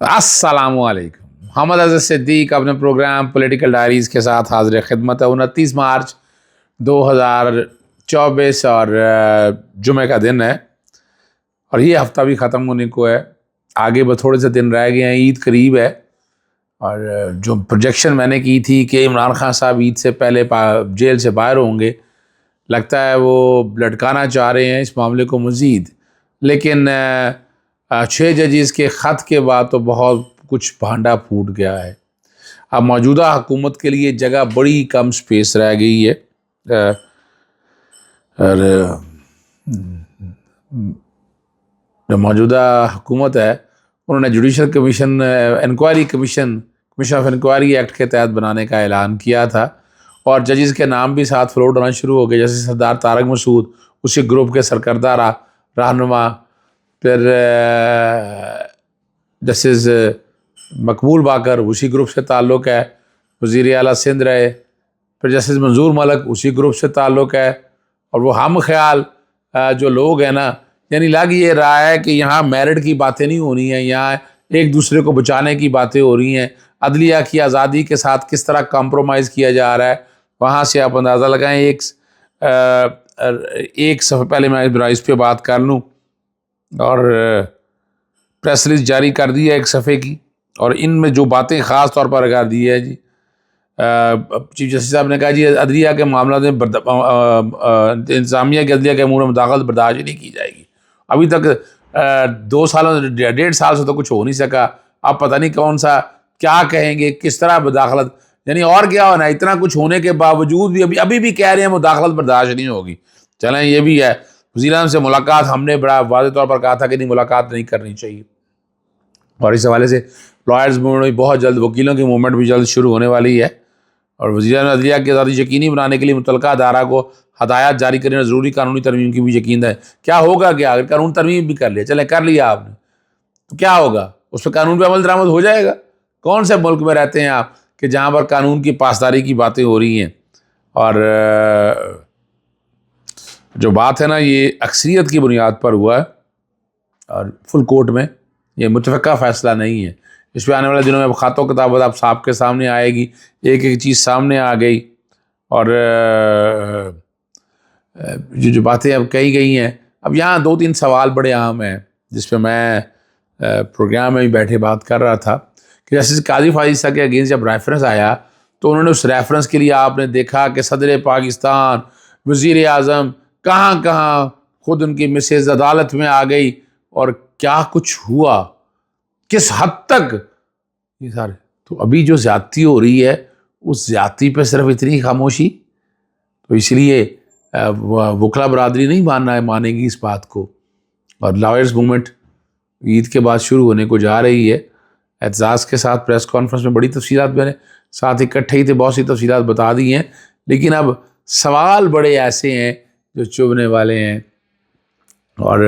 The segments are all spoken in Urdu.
السلام علیکم. محمد عزیز صدیق اپنے پروگرام پولیٹیکل ڈائریز کے ساتھ حاضر خدمت ہے. 29 مارچ 2024 اور جمعہ کا دن ہے اور یہ ہفتہ بھی ختم ہونے کو ہے. آگے بس تھوڑے سے دن رہ گئے ہیں, عید قریب ہے. اور جو پروجیکشن میں نے کی تھی کہ عمران خان صاحب عید سے پہلے جیل سے باہر ہوں گے, لگتا ہے وہ لٹکانا چاہ رہے ہیں اس معاملے کو مزید. لیکن 6 ججز کے خط کے بعد تو بہت کچھ بھانڈا پھوٹ گیا ہے. اب موجودہ حکومت کے لیے جگہ بڑی کم سپیس رہ گئی ہے. اور جو موجودہ حکومت ہے انہوں نے judicial commission inquiry commission of inquiry act کے تحت بنانے کا اعلان کیا تھا, اور ججز کے نام بھی ساتھ فلوٹ ہونا شروع ہو گئے, جیسے سردار طارق مسعود اسی گروپ کے سرکردہ رہنما, پھر جسٹس مقبول باقر اسی گروپ سے تعلق ہے, وزیر اعلیٰ سندھ رہے, پھر جسٹس منظور ملک اسی گروپ سے تعلق ہے. اور وہ ہم خیال جو لوگ ہیں نا, یعنی لگ یہ رہا ہے کہ یہاں میرٹ کی باتیں نہیں ہونی ہیں, یہاں ایک دوسرے کو بچانے کی باتیں ہو رہی ہیں. عدلیہ کی آزادی کے ساتھ کس طرح کمپرومائز کیا جا رہا ہے, وہاں سے آپ اندازہ لگائیں. ایک صفحہ پہلے میں اس پہ بات کر لوں, اور پریس ریلیز جاری کر دی ہے 1 صفحے کی, اور ان میں جو باتیں خاص طور پر کر دی ہے جی, چیف جسٹس صاحب نے کہا جی عدلیہ کے معاملات میں انتظامیہ کے عدلیہ کے امور میں مداخلت برداشت نہیں کی جائے گی. ابھی تک 2 سالوں 1.5 سال سے تو کچھ ہو نہیں سکا. اب پتہ نہیں کون سا کیا کہیں گے, کس طرح مداخلت, یعنی اور کیا ہونا, اتنا کچھ ہونے کے باوجود بھی ابھی بھی کہہ رہے ہیں مداخلت برداشت نہیں ہوگی. چلیں یہ بھی ہے. وزیر اعظم سے ملاقات ہم نے بڑا واضح طور پر کہا تھا کہ نہیں, ملاقات نہیں کرنی چاہیے. اور اس حوالے سے لائرز موومنٹ بھی بہت جلد, وکیلوں کی موومنٹ بھی جلد شروع ہونے والی ہے. اور وزیر اعظم عدلیہ کی آزادی یقینی بنانے کے لیے متعلقہ ادارہ کو ہدایات جاری کرنے اور ضروری قانونی ترمیم کی بھی یقین ہے. کیا ہوگا, کیا اگر قانون ترمیم بھی کر لیا, چلیں کر لیا آپ نے, تو کیا ہوگا, اس پہ قانون پہ عمل درآمد ہو جائے گا. کون سے ملک میں رہتے ہیں آپ کہ جہاں پر قانون کی پاسداری کی باتیں ہو رہی ہیں. اور جو بات ہے نا, یہ اکثریت کی بنیاد پر ہوا ہے اور فل کورٹ میں, یہ متفقہ فیصلہ نہیں ہے. اس پہ آنے والے دنوں میں خط و کتابت آپ صاحب کے سامنے آئے گی, ایک ایک چیز سامنے آ گئی. اور جو باتیں اب کہی گئی ہیں, اب یہاں 2-3 سوال بڑے اہم ہیں جس پہ میں پروگرام میں بھی بیٹھے بات کر رہا تھا کہ جیسے قاضی فائز صاحب کے اگینسٹ جب ریفرنس آیا تو انہوں نے اس ریفرنس کے لیے آپ نے دیکھا کہ صدر پاکستان, وزیر اعظم, کہاں کہاں خود ان کی مسز عدالت میں آ گئی, اور کیا کچھ ہوا, کس حد تک یہ سارے. تو ابھی جو زیادتی ہو رہی ہے اس زیادتی پہ صرف اتنی خاموشی, تو اس لیے وکلا برادری نہیں مانے گی اس بات کو. اور لائرز موومنٹ عید کے بعد شروع ہونے کو جا رہی ہے. اعتزاز کے ساتھ پریس کانفرنس میں بڑی تفصیلات میں نے ساتھ اکٹھے ہی تھے, بہت سی تفصیلات بتا دی ہیں, لیکن اب سوال بڑے ایسے ہیں جو چبھنے والے ہیں. اور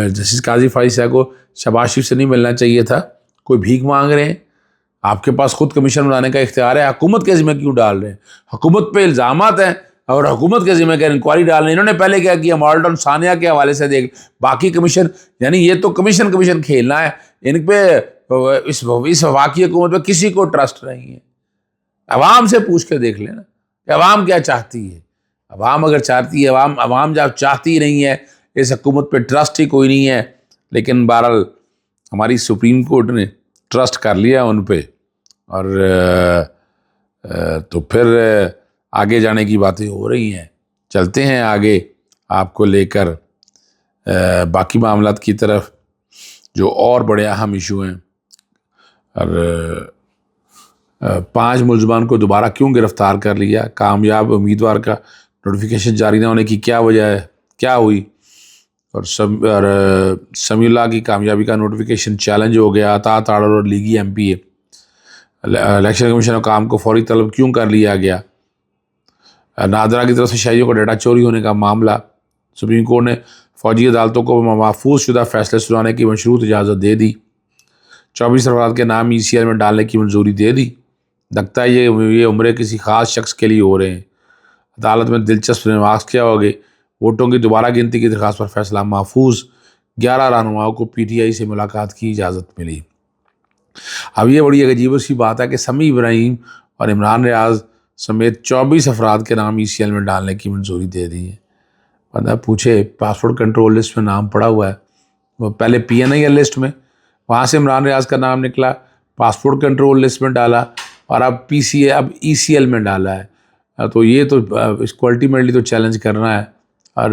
جسٹس قاضی فائز صاحب کو شہباز شریف سے نہیں ملنا چاہیے تھا, کوئی بھیک مانگ رہے ہیں, آپ کے پاس خود کمیشن بنانے کا اختیار ہے, حکومت کے ذمہ کیوں ڈال رہے ہیں؟ حکومت پہ الزامات ہیں اور حکومت کے ذمہ کا انکوائری ڈال رہے ہیں. انہوں نے پہلے کیا کیا, مالٹن ثانیہ کے حوالے سے دیکھ, باقی کمیشن, یعنی یہ تو کمیشن کھیلنا ہے. ان پہ اس وفاقی حکومت پہ کسی کو ٹرسٹ نہیں ہے. عوام سے پوچھ کے دیکھ لینا کہ عوام کیا چاہتی ہے. عوام اگر چاہتی ہے, عوام جب چاہتی نہیں ہے, اس حکومت پہ ٹرسٹ ہی کوئی نہیں ہے. لیکن بہرحال ہماری سپریم کورٹ نے ٹرسٹ کر لیا ان پہ, اور تو پھر آگے جانے کی باتیں ہو رہی ہیں. چلتے ہیں آگے آپ کو لے کر باقی معاملات کی طرف جو اور بڑے اہم ایشو ہیں. اور 5 ملزمان کو دوبارہ کیوں گرفتار کر لیا, کامیاب امیدوار کا نوٹیفیکیشن جاری نہ ہونے کی کیا وجہ ہے, کیا ہوئی, اور سمیع اللہ کی کامیابی کا نوٹیفیکیشن چیلنج ہو گیا, عطا تاڑر اور لیگی ایم پی الیکشن کمیشن کا کام کو فوری طلب کیوں کر لیا گیا, نادرا کی طرف سے شہریوں کو ڈیٹا چوری ہونے کا معاملہ, سپریم کورٹ نے فوجی عدالتوں کو محفوظ شدہ فیصلے سنانے کی مشروط اجازت دے دی, 24 افراد کے نام ECR میں ڈالنے کی منظوری دے دی. لگتا ہے یہ عمرے کسی خاص شخص کے لیے ہو رہے ہیں. عدالت میں دلچسپ ریمارکس کیا ہوگے, ووٹوں کی دوبارہ گنتی کی درخواست پر فیصلہ محفوظ, 11 رہنماؤں کو PTI سے ملاقات کی اجازت ملی. اب یہ بڑی عجیب سی بات ہے کہ سمیع ابراہیم اور عمران ریاض سمیت 24 افراد کے نام ECL میں ڈالنے کی منظوری دے دی ہے. بندہ پوچھے پاسپورٹ کنٹرول لسٹ میں نام پڑا ہوا ہے، وہ پہلے PNIL لسٹ میں، وہاں سے عمران ریاض کا نام نکلا، پاسپورٹ کنٹرول لسٹ میں ڈالا، اور اب اب ECL میں ڈالا ہے. تو یہ تو اس کو الٹیمیٹلی تو چیلنج کرنا ہے. اور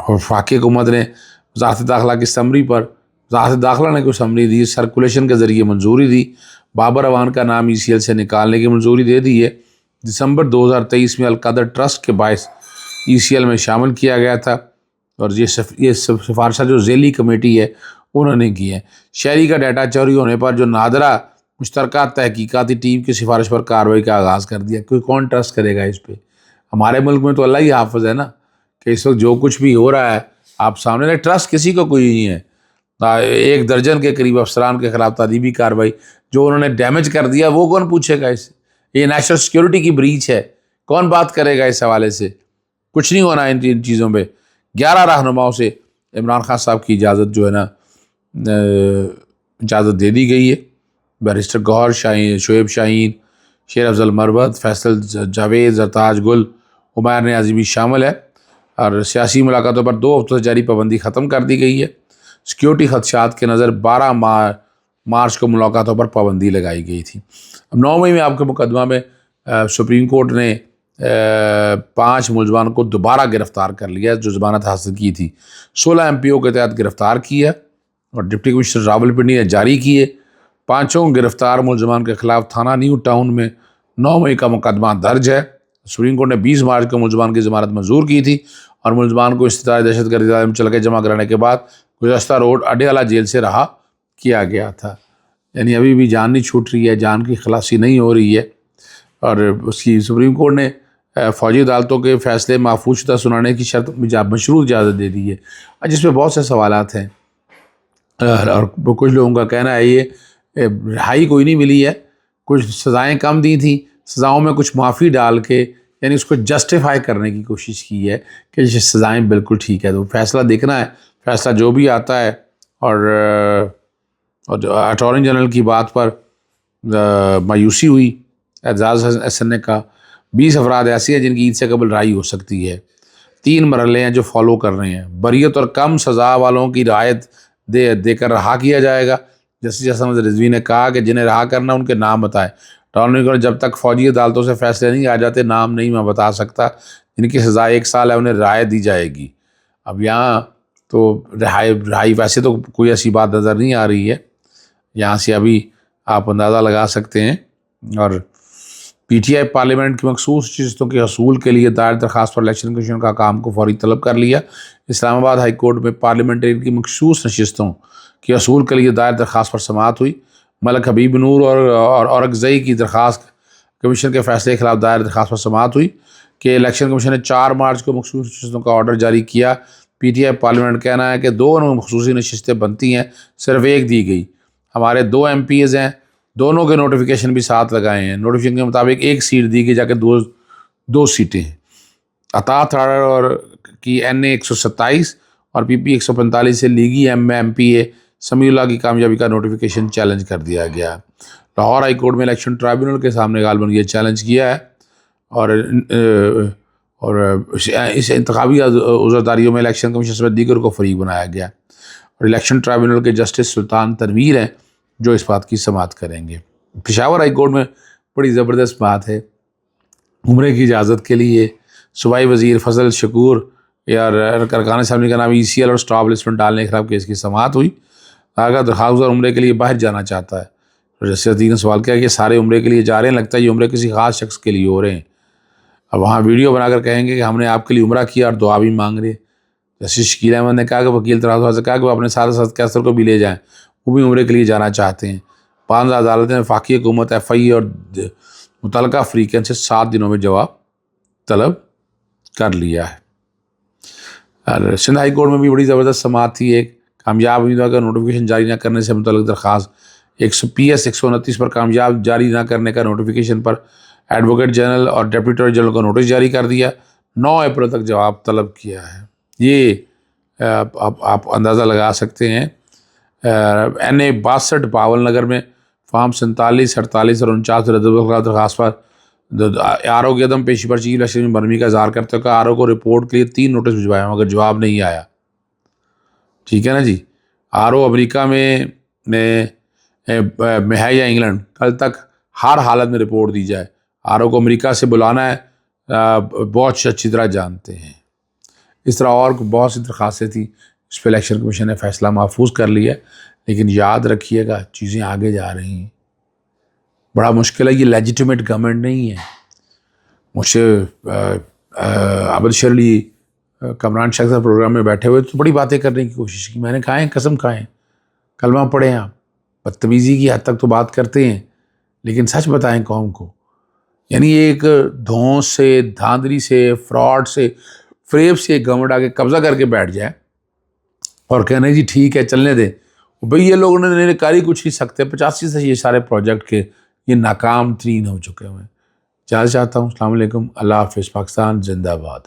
وفاقی حکومت نے وزارت داخلہ کی سمری پر، وزارت داخلہ نے کوئی سمری دی، سرکولیشن کے ذریعے منظوری دی، بابر اعوان کا نام ECL سے نکالنے کی منظوری دے دی ہے. دسمبر 2023 میں القدر ٹرسٹ کے باعث ECL میں شامل کیا گیا تھا، اور یہ سفارشات جو ذیلی کمیٹی ہے انہوں نے کی ہے. شہری کا ڈیٹا چوری ہونے پر جو نادرہ مشترکہ تحقیقاتی ٹیم کی سفارش پر کارروائی کا آغاز کر دیا. کوئی کون ٹرسٹ کرے گا اس پہ؟ ہمارے ملک میں تو اللہ ہی حافظ ہے نا، کہ اس وقت جو کچھ بھی ہو رہا ہے آپ سامنے رہے، ٹرسٹ کسی کو کوئی نہیں ہے. 1 درجن کے قریب افسران کے خلاف تادیبی کارروائی جو انہوں نے ڈیمیج کر دیا، وہ کون پوچھے گا اس سے؟ یہ نیشنل سیکیورٹی کی بریچ ہے، کون بات کرے گا اس حوالے سے؟ کچھ نہیں ہونا ان چیزوں پہ. 11 رہنماؤں سے عمران خان صاحب کی اجازت جو ہے نا اجازت دے دی گئی ہے. بیرسٹر گوہر شاہین، شعیب شاہین، شیر افضل مربت، فیصل جاوید، زرتاج گل، عمیر نیازی بھی شامل ہے. اور سیاسی ملاقاتوں پر 2 ہفتوں سے جاری پابندی ختم کر دی گئی ہے. سیکیورٹی خدشات کے نظر 12 مارچ کو ملاقاتوں پر پابندی لگائی گئی تھی. اب 9 مئی میں آپ کے مقدمہ میں سپریم کورٹ نے 5 ملزمان کو دوبارہ گرفتار کر لیا جو ضمانت حاصل کی تھی. 16 MPO کے تحت گرفتار کیا، اور ڈپٹی کمشنر راولپنڈی نے جاری کیے. 5 گرفتار ملزمان کے خلاف تھانہ نیو ٹاؤن میں 9 مئی کا مقدمہ درج ہے. سپریم کورٹ نے 20 مارچ کو ملزمان کی ضمانت منظور کی تھی، اور ملزمان کو استدعاء دہشت گردی ادارے میں چل کے جمع کرانے کے بعد گزشتہ روز اڈیالہ جیل سے رہا کیا گیا تھا. یعنی ابھی بھی جان نہیں چھوٹ رہی ہے، جان کی خلاصی نہیں ہو رہی ہے. اور اس کی سپریم کورٹ نے فوجی عدالتوں کے فیصلے محفوظ شدہ سنانے کی شرط مشروط اجازت دے دی ہے، جس پہ بہت سے سوالات ہیں. اور کچھ لوگوں کا کہنا ہے یہ رہائی کوئی نہیں ملی ہے، کچھ سزائیں کم دی تھیں، سزاؤں میں کچھ معافی ڈال کے یعنی اس کو جسٹیفائی کرنے کی کوشش کی ہے کہ یہ سزائیں بالکل ٹھیک ہے. تو فیصلہ دیکھنا ہے، فیصلہ جو بھی آتا ہے. اور اٹارنی جنرل کی بات پر مایوسی ہوئی. اعزاز حسن نے کہا 20 افراد ایسی ہیں جن کی عید سے قبل رہائی ہو سکتی ہے. 3 مرحلے ہیں جو فالو کر رہے ہیں. بریت اور کم سزا والوں کی رعایت دے کر رہا کیا جائے گا. جسٹس احمد رضوی نے کہا کہ جنہیں رہا کرنا ان کے نام بتائیں. اٹارنی جنرل جب تک فوجی عدالتوں سے فیصلے نہیں آ جاتے نام نہیں میں بتا سکتا. جن کی سزا 1 سال ہے انہیں رعایت دی جائے گی. اب یہاں تو رہائی ویسے تو کوئی ایسی بات نظر نہیں آ رہی ہے، یہاں سے ابھی آپ اندازہ لگا سکتے ہیں. اور PTI پارلیمنٹ کی مخصوص نشستوں کے حصول کے لیے دائر درخواست پر الیکشن کمیشن کا کام کو فوری طلب کر لیا. اسلام آباد ہائی کورٹ میں پارلیمنٹری کی مخصوص نشستوں کے حصول کے لیے دائر درخواست پر سماعت ہوئی. ملک حبیب نور اور اورکزئی کی درخواست کمیشن کے فیصلے کے خلاف دائر درخواست پر سماعت ہوئی کہ الیکشن کمیشن نے 4 مارچ کو مخصوص نشستوں کا آرڈر جاری کیا. PTI پارلیمنٹ کہنا ہے کہ 2 خصوصی نشستیں بنتی ہیں، صرف 1 دی گئی. ہمارے 2 MPs ہیں، دونوں کے نوٹیفیکیشن بھی ساتھ لگائے ہیں. نوٹیفیکیشن کے مطابق 1 سیٹ دی گئی، جا کے 2 سیٹیں ہیں. عطا تھاڑر اور کی NA 127 اور PP 145 سے لیگی MPA سمیع اللہ کی کامیابی کا نوٹیفیکیشن چیلنج کر دیا گیا. لاہور ہائی کورٹ میں الیکشن ٹرائبیونل کے سامنے غالباً یہ چیلنج کیا ہے. اور اس انتخابی عذرداریوں میں الیکشن کمیشن سمیت دیگر کو فریق بنایا گیا. اور الیکشن ٹرائبیونل کے جسٹس سلطان تنویر ہیں جو اس بات کی سماعت کریں گے. پشاور ہائی کورٹ میں بڑی زبردست بات ہے. عمرے کی اجازت کے لیے صوبائی وزیر فضل شکور یا ارکان اسمبلی کا نام ECL اور اسٹاف لسٹ میں ڈالنے کے خلاف کیس کی سماعت ہوئی. اگر درخواست عمرے کے لیے باہر جانا چاہتا ہے، جسٹس عدیل نے سوال کیا کہ سارے عمرے کے لیے جا رہے ہیں، لگتا ہے یہ عمرے کسی خاص شخص کے لیے ہو رہے ہیں. اب وہاں ویڈیو بنا کر کہیں گے کہ ہم نے آپ کے لیے عمرہ کیا اور دعا بھی مانگ رہے. جسٹس شکیل احمد نے کہا کہ وکیل طرح سے کہا کہ وہ اپنے ساتھ کیسر کو بھی لے جائیں، وہ بھی عمرے کے لیے جانا چاہتے ہیں. 5 عدالت نے وفاقی حکومت FI اور متعلقہ فریقین سے 7 دنوں میں جواب طلب کر لیا ہے. اور سندھ ہائی کورٹ میں بھی بڑی زبردست سماعت تھی. ایک کامیاب امیدوار کا نوٹیفیکیشن جاری نہ کرنے سے متعلق درخواست. PS 129 پر کامیاب جاری نہ کرنے کا نوٹیفیکیشن پر ایڈوکیٹ جنرل اور ڈپٹی اٹارنی جنرل کو نوٹس جاری کر دیا. 9 اپریل تک جواب طلب کیا ہے. یہ آپ اندازہ لگا سکتے ہیں NA 62 پاول نگر میں فارم 47 48 اور 49 درخواست پر RO کی عدم پیشی پر چیف الیکشن میں برمی کا اظہار کرتے ہوئے RO کو رپورٹ کے لیے 3 نوٹس بھجوائے مگر جواب نہیں آیا. ٹھیک ہے نا جی. RO امریکہ میں ہے یا انگلینڈ، کل تک ہر حالت میں رپورٹ دی جائے. RO کو امریکہ سے بلانا ہے، بہت اچھی طرح جانتے ہیں. اس طرح اور بہت سی درخواستیں تھیں، اس پہ الیکشن کمیشن نے فیصلہ محفوظ کر لیا. لیکن یاد رکھیے گا چیزیں آگے جا رہی ہیں. بڑا مشکل ہے، یہ لیجیٹیمیٹ گورنمنٹ نہیں ہے. مجھ سے عابد شیر علی کمران شیخ صاحب پروگرام میں بیٹھے ہوئے تو بڑی باتیں کرنے کی کوشش کی. میں نے کہا ہے قسم کھائیں، کلمہ پڑھیں، آپ بدتمیزی کی حد تک تو بات کرتے ہیں لیکن سچ بتائیں قوم کو. یعنی ایک دھونس سے، دھاندلی سے، فراڈ سے، فریب سے ایک گورنمنٹ آگے قبضہ کر کے بیٹھ جائے اور کہنا جی ٹھیک ہے چلنے دیں. بھئی یہ لوگوں نے کاری کچھ نہیں سکتے. 85 سے یہ سارے پروجیکٹ کے یہ ناکام ترین ہو چکے ہوئے ہیں. چاہتا ہوں. السلام علیکم، اللہ حافظ، پاکستان زندہ باد.